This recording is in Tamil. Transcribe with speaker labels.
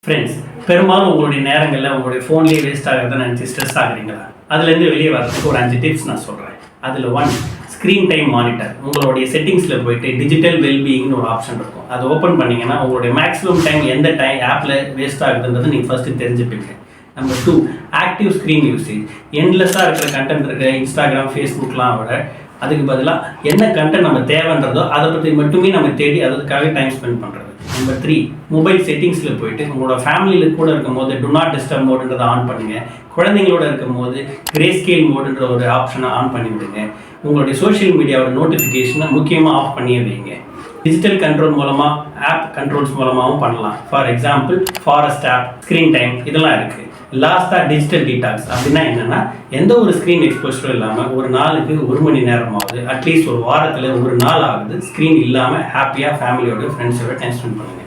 Speaker 1: ஃப்ரெண்ட்ஸ், பெரும்பாலும் உங்களுடைய நேரங்களில் உங்களுடைய ஃபோன்லேயே வேஸ்ட் ஆகிறத நினச்சி ஸ்ட்ரெஸ் ஆகுறீங்களா? அதுலேருந்து வெளியே வரதுக்கு ஒரு 5 டிப்ஸ் நான் சொல்கிறேன். அதில் 1, ஸ்க்ரீன் டைம் மானிட்டர். உங்களுடைய செட்டிங்ஸில் போயிட்டு டிஜிட்டல் வெல்பீயிங்னு ஒரு ஆப்ஷன் இருக்கும். அதை ஓப்பன் பண்ணிங்கன்னா உங்களுடைய மேக்ஸிமம் டைம் எந்த ஆப்பில் வேஸ்ட் ஆகுதுன்றது நீங்கள் ஃபஸ்ட்டு தெரிஞ்சுப்பீங்க. Number 2, active screen usage. எண்ட்லெஸ்ஸாக இருக்கிற கண்டென்ட் இருக்கிற இன்ஸ்டாகிராம், ஃபேஸ்புக்லாம் விட அதுக்கு பதிலாக என்ன கண்டென்ட் நம்ம தேவைன்றதோ அதை பற்றி மட்டுமே நம்ம தேடி அதுக்காக டைம் ஸ்பெண்ட் பண்ணுறது. நம்பர் 3, மொபைல் செட்டிங்ஸில் போயிட்டு உங்களோட ஃபேமிலியில் கூட இருக்கும் போது டு நாட் டிஸ்டர்ப் மோடுன்றதை ஆன் பண்ணுங்கள். குழந்தைங்களோட இருக்கும் போது கிரே ஸ்கேல் மோடுன்ற ஒரு ஆப்ஷனை ஆன் பண்ணி விடுங்க. உங்களுடைய சோஷியல் மீடியாவோட நோட்டிஃபிகேஷனை முக்கியமாக ஆஃப் பண்ணியே வைங்க. டிஜிட்டல் கண்ட்ரோல் மூலமாக ஆப் கண்ட்ரோல்ஸ் மூலமாகவும் பண்ணலாம். For example forest app, screen time இதெல்லாம் இருக்குது. லாஸ்ட்டாக டிஜிட்டல் டீடாக்ஸ் அப்படின்னா என்னென்னா, எந்த ஒரு ஸ்க்ரீன் எக்ஸ்போஷரும் இல்லாமல் ஒரு நாளுக்கு 1 மணி நேரமாவது, அட்லீஸ்ட் ஒரு வாரத்தில் ஒரு நாள் ஆகுது ஸ்க்ரீன் இல்லாமல் ஹாப்பியாக ஃபேமிலியோட ஃப்ரெண்ட்ஸோட டைம் ஸ்பெண்ட் பண்ணுங்கள்.